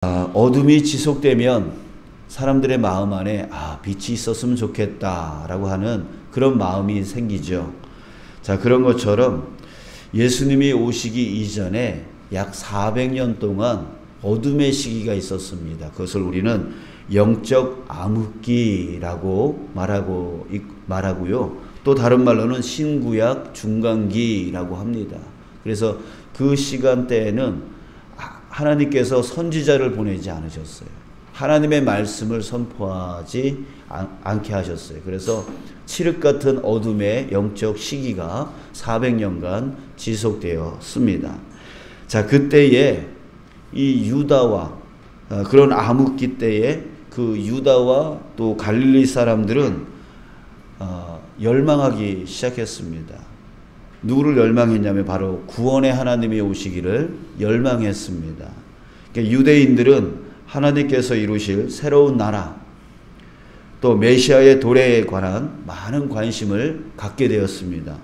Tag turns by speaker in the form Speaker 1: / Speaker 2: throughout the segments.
Speaker 1: 어둠이 지속되면 사람들의 마음 안에 빛이 있었으면 좋겠다라고 하는 그런 마음이 생기죠. 자, 그런 것처럼 예수님이 오시기 이전에 약 400년 동안 어둠의 시기가 있었습니다. 그것을 우리는 영적 암흑기라고 말하고요. 또 다른 말로는 신구약 중간기라고 합니다. 그래서 그 시간대에는 하나님께서 선지자를 보내지 않으셨어요. 하나님의 말씀을 선포하지 않게 하셨어요. 그래서 칠흑 같은 어둠의 영적 시기가 400년간 지속되었습니다. 자, 그때에 이 유다와 그런 암흑기 때에 그 유다와 또 갈릴리 사람들은 열망하기 시작했습니다. 누구를 열망했냐면 바로 구원의 하나님이 오시기를 열망했습니다. 그러니까 유대인들은 하나님께서 이루실 새로운 나라, 또 메시아의 도래에 관한 많은 관심을 갖게 되었습니다.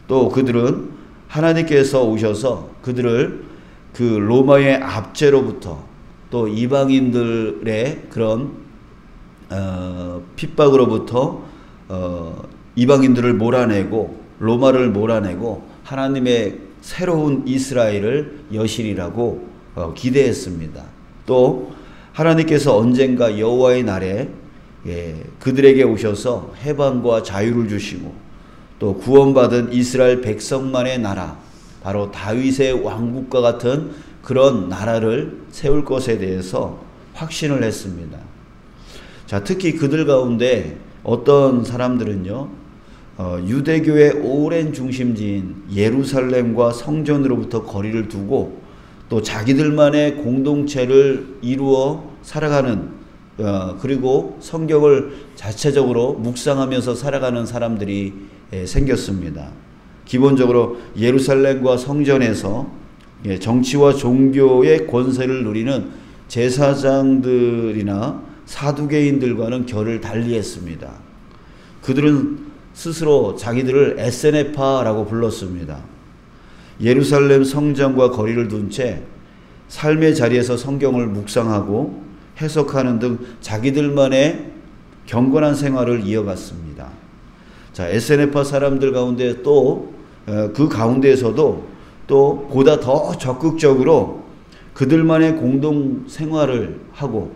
Speaker 1: 또 그들은 하나님께서 오셔서 그들을 그 로마의 압제로부터 또 이방인들의 그런 핍박으로부터 이방인들을 몰아내고 로마를 몰아내고 하나님의 새로운 이스라엘을 여실이라고 기대했습니다. 또 하나님께서 언젠가 여호와의 날에 그들에게 오셔서 해방과 자유를 주시고 또 구원받은 이스라엘 백성만의 나라, 바로 다윗의 왕국과 같은 그런 나라를 세울 것에 대해서 확신을 했습니다. 자, 특히 그들 가운데 어떤 사람들은요, 유대교의 오랜 중심지인 예루살렘과 성전으로부터 거리를 두고 또 자기들만의 공동체를 이루어 살아가는 그리고 성경을 자체적으로 묵상하면서 살아가는 사람들이 생겼습니다. 기본적으로 예루살렘과 성전에서 정치와 종교의 권세를 누리는 제사장들이나 사두개인들과는 결을 달리했습니다. 그들은 스스로 자기들을 에세네파라고 불렀습니다. 예루살렘 성전과 거리를 둔 채 삶의 자리에서 성경을 묵상하고 해석하는 등 자기들만의 경건한 생활을 이어갔습니다. 자, 에세네파 사람들 가운데 또 그 가운데에서도 또 보다 더 적극적으로 그들만의 공동 생활을 하고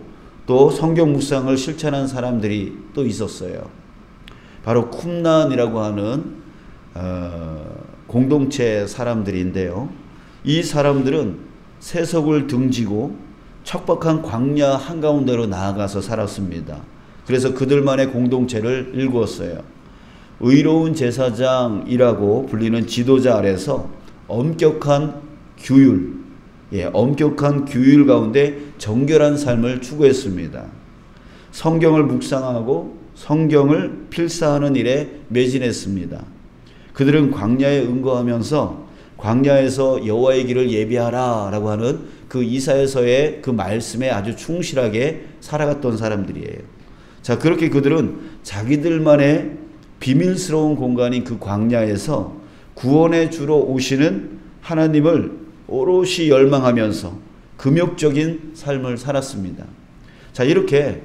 Speaker 1: 또 성경 묵상을 실천한 사람들이 또 있었어요. 바로 쿰란이라고 하는 공동체 사람들인데요. 이 사람들은 세속을 등지고 척박한 광야 한가운데로 나아가서 살았습니다. 그래서 그들만의 공동체를 일구었어요. 의로운 제사장이라고 불리는 지도자 아래서 엄격한 규율 가운데 정결한 삶을 추구했습니다. 성경을 묵상하고 성경을 필사하는 일에 매진했습니다. 그들은 광야에 응거하면서 광야에서 여호와의 길을 예비하라 라고 하는 그 이사야서의 그 말씀에 아주 충실하게 살아갔던 사람들이에요. 자, 그렇게 그들은 자기들만의 비밀스러운 공간인 그 광야에서 구원의 주로 오시는 하나님을 오롯이 열망하면서 금욕적인 삶을 살았습니다. 자, 이렇게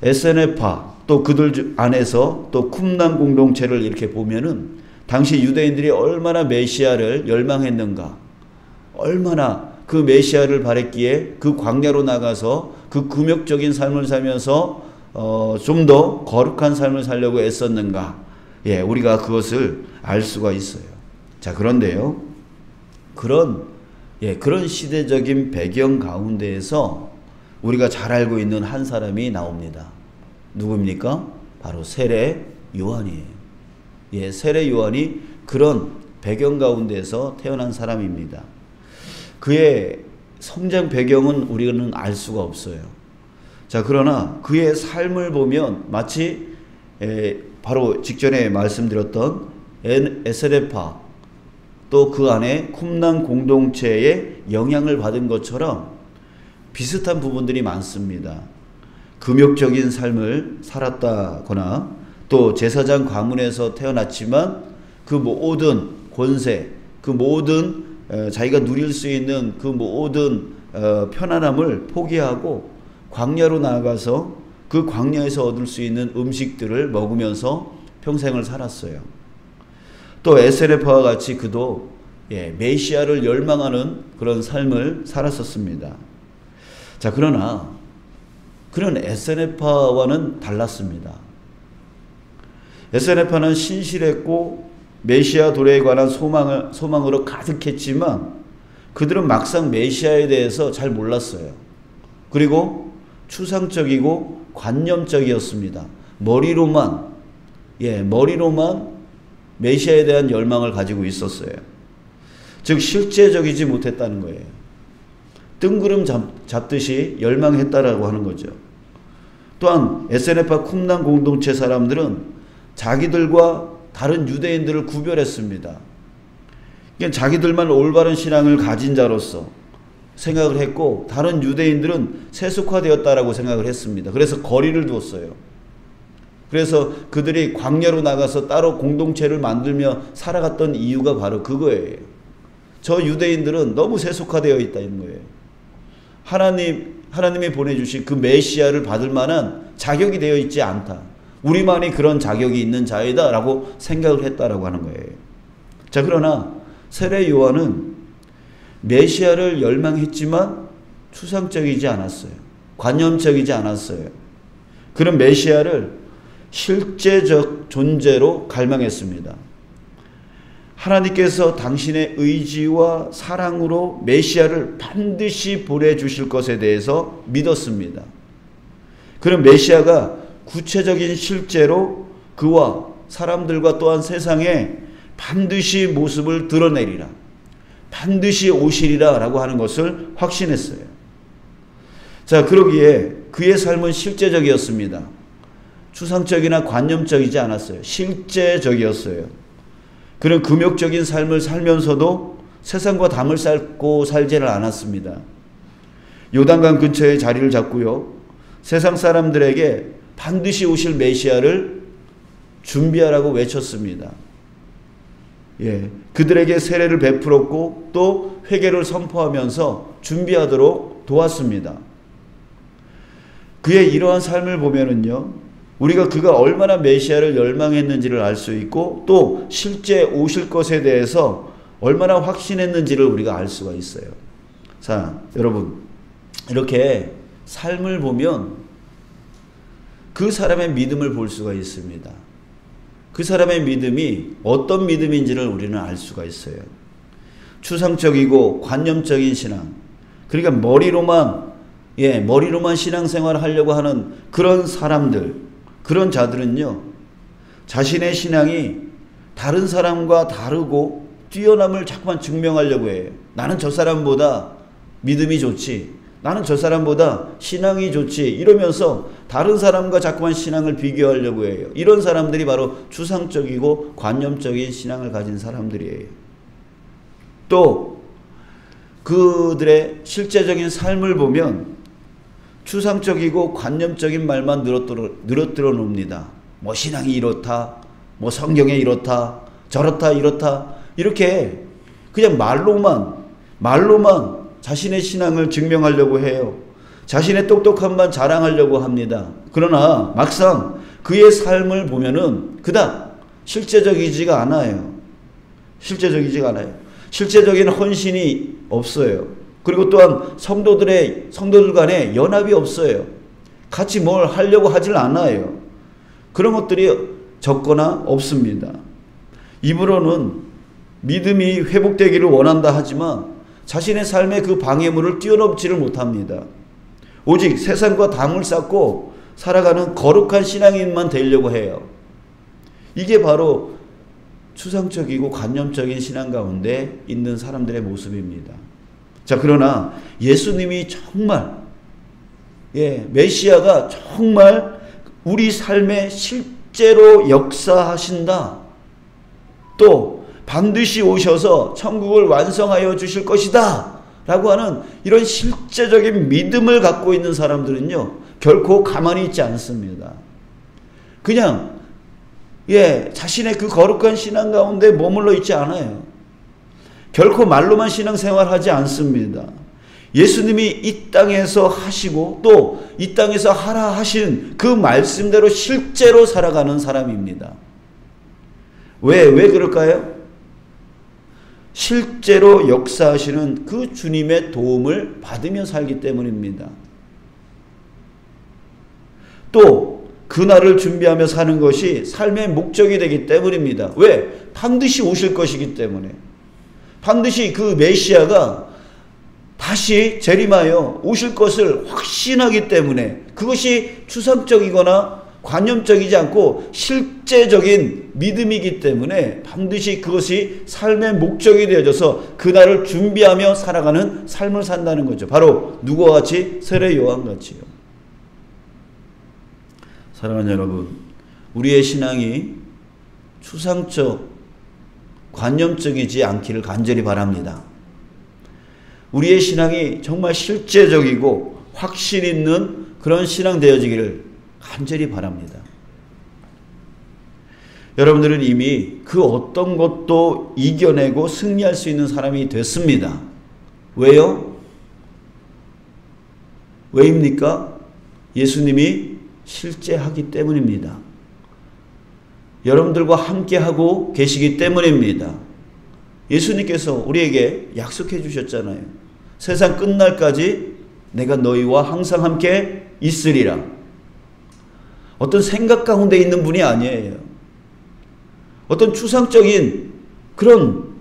Speaker 1: 에세네파 또 그들 안에서 또 쿰란 공동체를 이렇게 보면은 당시 유대인들이 얼마나 메시아를 열망했는가, 얼마나 그 메시아를 바랬기에 그 광야로 나가서 그 금욕적인 삶을 살면서 좀 더 거룩한 삶을 살려고 애썼는가, 우리가 그것을 알 수가 있어요. 자, 그런데요, 그런 시대적인 배경 가운데에서 우리가 잘 알고 있는 한 사람이 나옵니다. 누굽니까? 바로 세례 요한이에요. 세례 요한이 그런 배경 가운데서 태어난 사람입니다. 그의 성장 배경은 우리는 알 수가 없어요. 자, 그러나 그의 삶을 보면 마치 바로 직전에 말씀드렸던 에세네파 또 그 안에 쿰란 공동체의 영향을 받은 것처럼 비슷한 부분들이 많습니다. 금욕적인 삶을 살았다거나 또 제사장 가문에서 태어났지만 그 모든 권세, 그 모든 자기가 누릴 수 있는 그 모든 편안함을 포기하고 광야로 나아가서 그 광야에서 얻을 수 있는 음식들을 먹으면서 평생을 살았어요. 또 에세네파와 같이 그도 메시아를 열망하는 그런 삶을 살았었습니다. 자, 그러나 그런 에세네파와는 달랐습니다. 에세네파는 신실했고 메시아 도래에 관한 소망으로 가득했지만 그들은 막상 메시아에 대해서 잘 몰랐어요. 그리고 추상적이고 관념적이었습니다. 머리로만 메시아에 대한 열망을 가지고 있었어요. 즉 실제적이지 못했다는 거예요. 뜬구름 잡듯이 열망했다라고 하는 거죠. 또한 에세네파 쿰난 공동체 사람들은 자기들과 다른 유대인들을 구별했습니다. 자기들만 올바른 신앙을 가진 자로서 생각을 했고 다른 유대인들은 세속화되었다라고 생각을 했습니다. 그래서 거리를 두었어요. 그래서 그들이 광야로 나가서 따로 공동체를 만들며 살아갔던 이유가 바로 그거예요. 저 유대인들은 너무 세속화되어 있다는 거예요. 하나님이 보내주신 그 메시아를 받을 만한 자격이 되어 있지 않다. 우리만이 그런 자격이 있는 자이다 라고 생각을 했다라고 하는 거예요. 자, 그러나 세례 요한은 메시아를 열망했지만 추상적이지 않았어요. 관념적이지 않았어요. 그런 메시아를 실제적 존재로 갈망했습니다. 하나님께서 당신의 의지와 사랑으로 메시아를 반드시 보내주실 것에 대해서 믿었습니다. 그런 메시아가 구체적인 실제로 그와 사람들과 또한 세상에 반드시 모습을 드러내리라, 반드시 오시리라 라고 하는 것을 확신했어요. 자, 그러기에 그의 삶은 실제적이었습니다. 추상적이나 관념적이지 않았어요. 실제적이었어요. 그런 금욕적인 삶을 살면서도 세상과 담을 쌓고 살지를 않았습니다. 요단강 근처에 자리를 잡고요, 세상 사람들에게 반드시 오실 메시아를 준비하라고 외쳤습니다. 그들에게 세례를 베풀었고 또 회개를 선포하면서 준비하도록 도왔습니다. 그의 이러한 삶을 보면은요, 우리가 그가 얼마나 메시아를 열망했는지를 알 수 있고 또 실제 오실 것에 대해서 얼마나 확신했는지를 우리가 알 수가 있어요. 자, 여러분, 이렇게 삶을 보면 그 사람의 믿음을 볼 수가 있습니다. 그 사람의 믿음이 어떤 믿음인지를 우리는 알 수가 있어요. 추상적이고 관념적인 신앙, 그러니까 머리로만 신앙생활을 하려고 하는 그런 사람들, 그런 자들은요, 자신의 신앙이 다른 사람과 다르고 뛰어남을 자꾸만 증명하려고 해요. 나는 저 사람보다 믿음이 좋지, 나는 저 사람보다 신앙이 좋지, 이러면서 다른 사람과 자꾸만 신앙을 비교하려고 해요. 이런 사람들이 바로 추상적이고 관념적인 신앙을 가진 사람들이에요. 또 그들의 실제적인 삶을 보면 추상적이고 관념적인 말만 늘어뜨려 놓습니다. 뭐 신앙이 이렇다, 뭐 성경에 이렇다, 저렇다, 이렇다, 이렇게 그냥 말로만 자신의 신앙을 증명하려고 해요. 자신의 똑똑함만 자랑하려고 합니다. 그러나 막상 그의 삶을 보면은 그닥 실제적이지가 않아요. 실제적인 헌신이 없어요. 그리고 또한 성도들 간에 연합이 없어요. 같이 뭘 하려고 하질 않아요. 그런 것들이 적거나 없습니다. 입으로는 믿음이 회복되기를 원한다 하지만 자신의 삶의 그 방해물을 뛰어넘지를 못합니다. 오직 세상과 담을 쌓고 살아가는 거룩한 신앙인만 되려고 해요. 이게 바로 추상적이고 관념적인 신앙 가운데 있는 사람들의 모습입니다. 자, 그러나 예수님이 정말, 메시아가 정말 우리 삶에 실제로 역사하신다, 또 반드시 오셔서 천국을 완성하여 주실 것이다 라고 하는 이런 실제적인 믿음을 갖고 있는 사람들은요, 결코 가만히 있지 않습니다. 그냥 자신의 그 거룩한 신앙 가운데 머물러 있지 않아요. 결코 말로만 신앙생활하지 않습니다. 예수님이 이 땅에서 하시고 또 이 땅에서 하라 하신 그 말씀대로 실제로 살아가는 사람입니다. 왜 그럴까요? 실제로 역사하시는 그 주님의 도움을 받으며 살기 때문입니다. 또 그날을 준비하며 사는 것이 삶의 목적이 되기 때문입니다. 왜? 반드시 오실 것이기 때문에. 반드시 그 메시아가 다시 재림하여 오실 것을 확신하기 때문에 그것이 추상적이거나 관념적이지 않고 실제적인 믿음이기 때문에 반드시 그것이 삶의 목적이 되어져서 그날을 준비하며 살아가는 삶을 산다는 거죠. 바로 누구와 같이? 세례 요한같이요. 사랑하는 여러분, 우리의 신앙이 추상적, 관념적이지 않기를 간절히 바랍니다. 우리의 신앙이 정말 실제적이고 확신 있는 그런 신앙 되어지기를 간절히 바랍니다. 여러분들은 이미 그 어떤 것도 이겨내고 승리할 수 있는 사람이 됐습니다. 왜요? 왜입니까? 예수님이 실제 하기 때문입니다. 여러분들과 함께 하고 계시기 때문입니다. 예수님께서 우리에게 약속해 주셨잖아요. 세상 끝날까지 내가 너희와 항상 함께 있으리라. 어떤 생각 가운데 있는 분이 아니에요. 어떤 추상적인 그런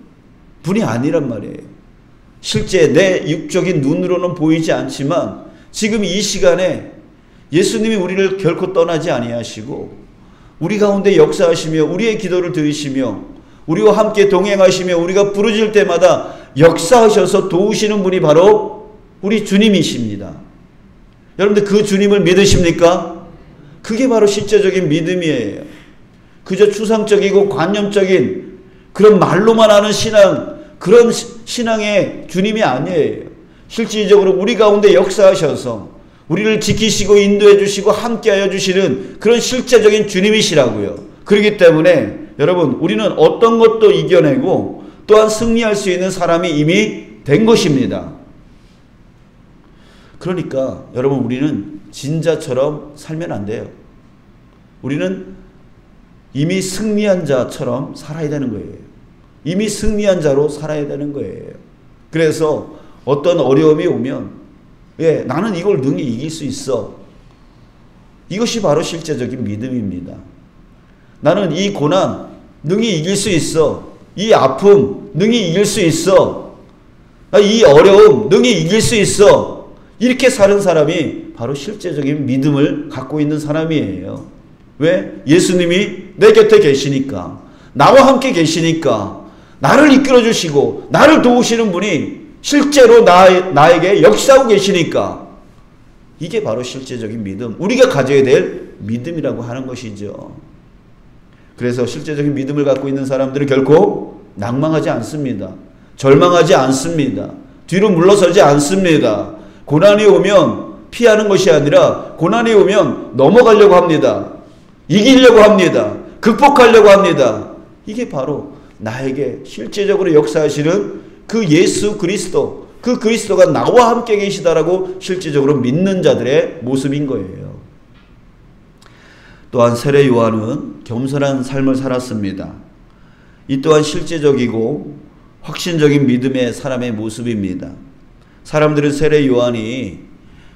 Speaker 1: 분이 아니란 말이에요. 실제 내 육적인 눈으로는 보이지 않지만 지금 이 시간에 예수님이 우리를 결코 떠나지 아니하시고 우리 가운데 역사하시며 우리의 기도를 들으시며 우리와 함께 동행하시며 우리가 부르짖을 때마다 역사하셔서 도우시는 분이 바로 우리 주님이십니다. 여러분들 그 주님을 믿으십니까? 그게 바로 실제적인 믿음이에요. 그저 추상적이고 관념적인 그런 말로만 하는 신앙, 그런 신앙의 주님이 아니에요. 실질적으로 우리 가운데 역사하셔서 우리를 지키시고 인도해 주시고 함께하여 주시는 그런 실제적인 주님이시라고요. 그렇기 때문에 여러분, 우리는 어떤 것도 이겨내고 또한 승리할 수 있는 사람이 이미 된 것입니다. 그러니까 여러분, 우리는 진자처럼 살면 안 돼요. 우리는 이미 승리한 자처럼 살아야 되는 거예요. 이미 승리한 자로 살아야 되는 거예요. 그래서 어떤 어려움이 오면 나는 이걸 능히 이길 수 있어. 이것이 바로 실제적인 믿음입니다. 나는 이 고난 능히 이길 수 있어. 이 아픔 능히 이길 수 있어. 이 어려움 능히 이길 수 있어. 이렇게 사는 사람이 바로 실제적인 믿음을 갖고 있는 사람이에요. 왜? 예수님이 내 곁에 계시니까, 나와 함께 계시니까, 나를 이끌어 주시고 나를 도우시는 분이 실제로 나에게 역사하고 계시니까, 이게 바로 실제적인 믿음, 우리가 가져야 될 믿음이라고 하는 것이죠. 그래서 실제적인 믿음을 갖고 있는 사람들은 결코 낭망하지 않습니다. 절망하지 않습니다. 뒤로 물러서지 않습니다. 고난이 오면 피하는 것이 아니라 고난이 오면 넘어가려고 합니다. 이기려고 합니다. 극복하려고 합니다. 이게 바로 나에게 실제적으로 역사하시는 그 예수 그리스도, 그 그리스도가 나와 함께 계시다라고 실제적으로 믿는 자들의 모습인 거예요. 또한 세례 요한은 겸손한 삶을 살았습니다. 이 또한 실제적이고 확신적인 믿음의 사람의 모습입니다. 사람들은 세례 요한이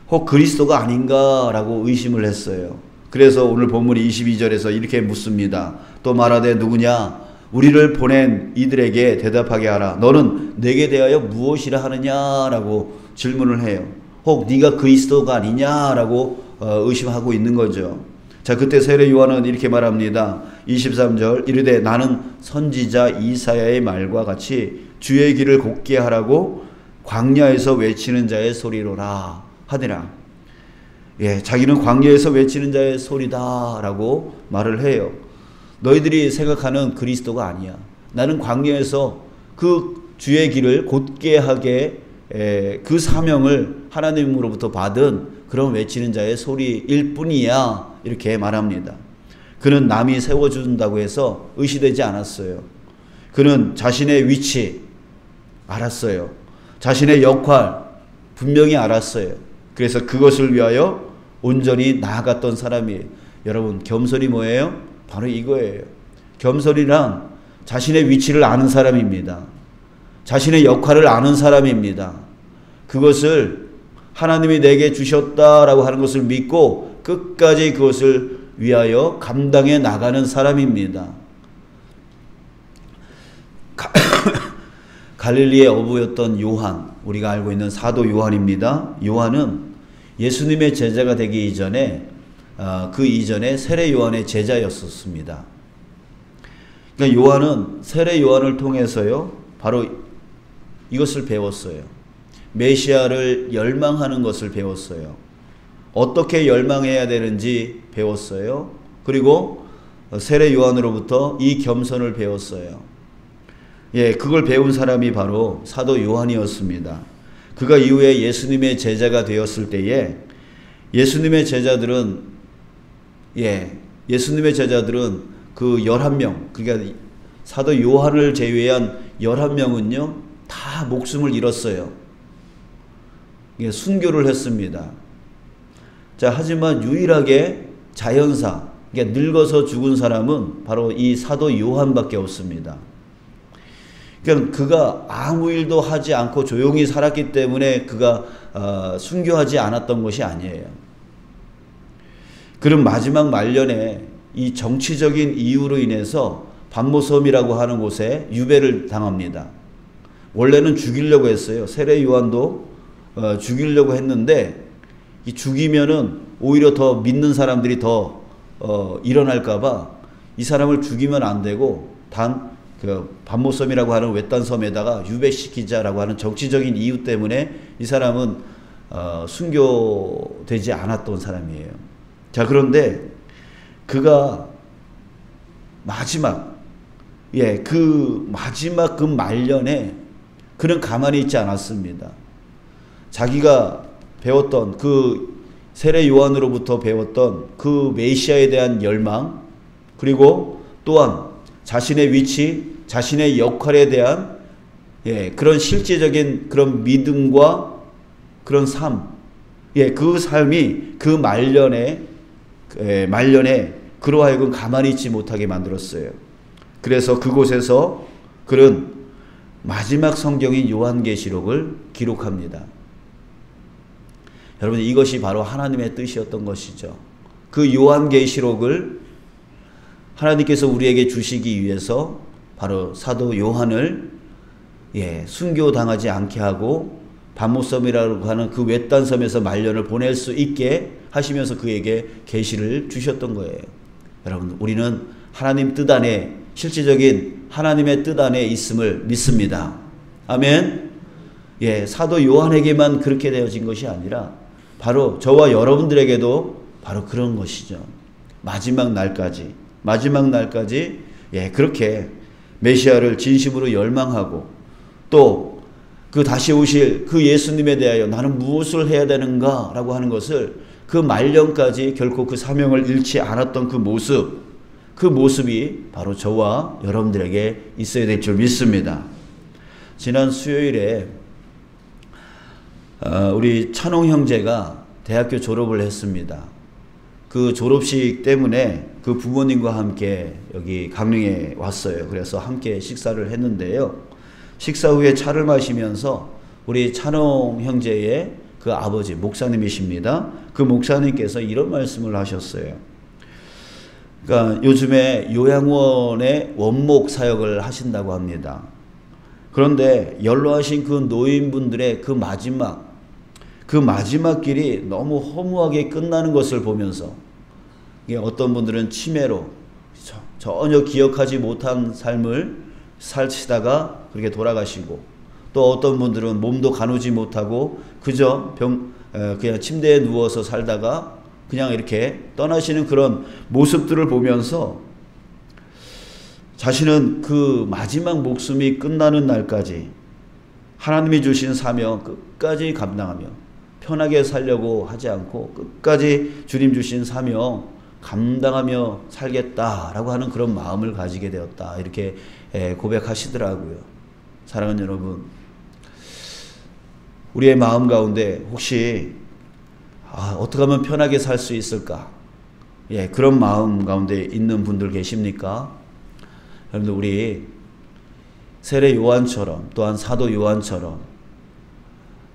Speaker 1: 혹 그리스도가 아닌가라고 의심을 했어요. 그래서 오늘 본문 22절에서 이렇게 묻습니다. 또 말하되 누구냐? 우리를 보낸 이들에게 대답하게 하라. 너는 내게 대하여 무엇이라 하느냐라고 질문을 해요. 혹 네가 그리스도가 아니냐라고 의심하고 있는 거죠. 자, 그때 세례 요한은 이렇게 말합니다. 23절 이르되 나는 선지자 이사야의 말과 같이 주의 길을 곧게 하라고 광야에서 외치는 자의 소리로라 하더라. 자기는 광야에서 외치는 자의 소리다라고 말을 해요. 너희들이 생각하는 그리스도가 아니야. 나는 광야에서 그 주의 길을 곧게 하게 그 사명을 하나님으로부터 받은 그런 외치는 자의 소리일 뿐이야. 이렇게 말합니다. 그는 남이 세워준다고 해서 의시되지 않았어요. 그는 자신의 위치 알았어요. 자신의 역할 분명히 알았어요. 그래서 그것을 위하여 온전히 나아갔던 사람이에요. 여러분, 겸손이 뭐예요? 바로 이거예요. 겸손이란 자신의 위치를 아는 사람입니다. 자신의 역할을 아는 사람입니다. 그것을 하나님이 내게 주셨다라고 하는 것을 믿고 끝까지 그것을 위하여 감당해 나가는 사람입니다. 갈릴리의 어부였던 요한, 우리가 알고 있는 사도 요한입니다. 요한은 예수님의 제자가 되기 이전에 그 이전에 세례 요한의 제자였었습니다. 그러니까 요한은 세례 요한을 통해서요, 바로 이것을 배웠어요. 메시아를 열망하는 것을 배웠어요. 어떻게 열망해야 되는지 배웠어요. 그리고 세례 요한으로부터 이 겸손을 배웠어요. 예, 그걸 배운 사람이 바로 사도 요한이었습니다. 그가 이후에 예수님의 제자가 되었을 때에 예수님의 제자들은 그 11명, 그러니까 사도 요한을 제외한 11명은요, 다 목숨을 잃었어요. 예, 순교를 했습니다. 자, 하지만 유일하게 자연사, 그러니까 늙어서 죽은 사람은 바로 이 사도 요한밖에 없습니다. 그러니까 그가 아무 일도 하지 않고 조용히 살았기 때문에 그가 순교하지 않았던 것이 아니에요. 그런 마지막 말년에 이 정치적인 이유로 인해서 반모섬이라고 하는 곳에 유배를 당합니다. 원래는 죽이려고 했어요. 세례 요한도 죽이려고 했는데 이 죽이면은 오히려 더 믿는 사람들이 더 일어날까봐 이 사람을 죽이면 안 되고 단 그 반모섬이라고 하는 외딴 섬에다가 유배시키자라고 하는 정치적인 이유 때문에 이 사람은 순교되지 않았던 사람이에요. 자, 그런데 그가 마지막 그 말년에 그는 가만히 있지 않았습니다. 자기가 배웠던 그 세례 요한으로부터 배웠던 그 메시아에 대한 열망, 그리고 또한 자신의 위치, 자신의 역할에 대한 그런 실제적인 그런 믿음과 그런 삶, 그 삶이 그 말년에 그로 하여금 가만히 있지 못하게 만들었어요. 그래서 그곳에서 그는 마지막 성경인 요한계시록을 기록합니다. 여러분, 이것이 바로 하나님의 뜻이었던 것이죠. 그 요한계시록을 하나님께서 우리에게 주시기 위해서 바로 사도 요한을 순교당하지 않게 하고 반모섬이라고 하는 그 외딴 섬에서 말년을 보낼 수 있게 하시면서 그에게 계시를 주셨던 거예요. 여러분, 우리는 하나님 뜻 안에, 실질적인 하나님의 뜻 안에 있음을 믿습니다. 아멘. 사도 요한에게만 그렇게 되어진 것이 아니라 바로 저와 여러분들에게도 바로 그런 것이죠. 마지막 날까지 그렇게 메시아를 진심으로 열망하고 또 그 다시 오실 그 예수님에 대하여 나는 무엇을 해야 되는가 라고 하는 것을 그 말년까지 결코 그 사명을 잃지 않았던 그 모습이 바로 저와 여러분들에게 있어야 될 줄 믿습니다. 지난 수요일에 우리 찬홍 형제가 대학교 졸업을 했습니다. 그 졸업식 때문에 그 부모님과 함께 여기 강릉에 왔어요. 그래서 함께 식사를 했는데요. 식사 후에 차를 마시면서 우리 찬홍 형제의 그 아버지 목사님이십니다. 그 목사님께서 이런 말씀을 하셨어요. 그러니까 요즘에 요양원의 원목 사역을 하신다고 합니다. 그런데 연로하신 그 노인분들의 그 마지막 길이 너무 허무하게 끝나는 것을 보면서 어떤 분들은 치매로 전혀 기억하지 못한 삶을 살시다가 그렇게 돌아가시고, 또 어떤 분들은 몸도 가누지 못하고 그저 그냥 침대에 누워서 살다가 그냥 이렇게 떠나시는 그런 모습들을 보면서 자신은 그 마지막 목숨이 끝나는 날까지 하나님이 주신 사명 끝까지 감당하며 편하게 살려고 하지 않고 끝까지 주님 주신 사명 감당하며 살겠다라고 하는 그런 마음을 가지게 되었다, 이렇게 고백하시더라고요. 사랑하는 여러분, 우리의 마음 가운데 혹시 어떻게 하면 편하게 살 수 있을까? 예, 그런 마음 가운데 있는 분들 계십니까? 여러분들, 우리 세례 요한처럼, 또한 사도 요한처럼,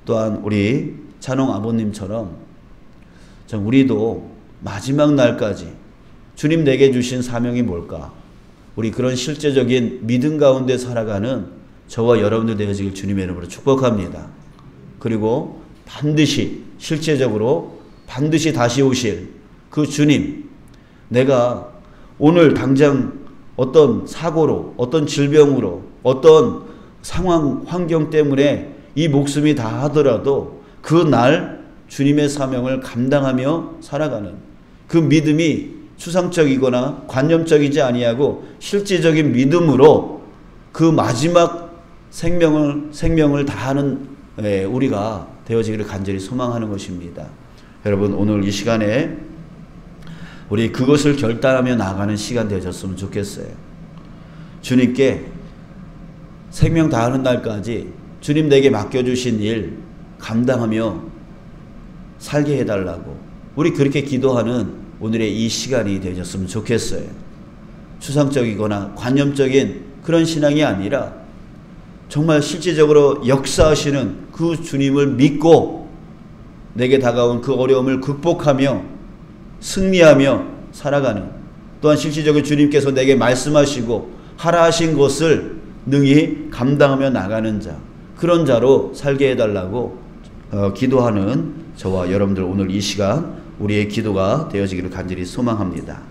Speaker 1: 또한 우리 찬홍 아버님처럼 우리도 마지막 날까지 주님 내게 주신 사명이 뭘까? 우리 그런 실제적인 믿음 가운데 살아가는 저와 여러분들 되어지길 주님의 이름으로 축복합니다. 그리고 반드시 실제적으로 반드시 다시 오실 그 주님, 내가 오늘 당장 어떤 사고로, 어떤 질병으로, 어떤 상황, 환경 때문에 이 목숨이 다 하더라도 그 날 주님의 사명을 감당하며 살아가는 그 믿음이 추상적이거나 관념적이지 아니하고 실제적인 믿음으로 그 마지막 생명을 다하는 우리가 되어지기를 간절히 소망하는 것입니다. 여러분, 오늘 이 시간에 우리 그것을 결단하며 나아가는 시간 되어졌으면 좋겠어요. 주님께 생명 다하는 날까지 주님 내게 맡겨주신 일 감당하며 살게 해달라고 우리 그렇게 기도하는 오늘의 이 시간이 되어졌으면 좋겠어요. 추상적이거나 관념적인 그런 신앙이 아니라 정말 실질적으로 역사하시는 그 주님을 믿고 내게 다가온 그 어려움을 극복하며 승리하며 살아가는, 또한 실질적으로 주님께서 내게 말씀하시고 하라 하신 것을 능히 감당하며 나가는 자, 그런 자로 살게 해달라고 기도하는 저와 여러분들 오늘 이 시간 우리의 기도가 되어지기를 간절히 소망합니다.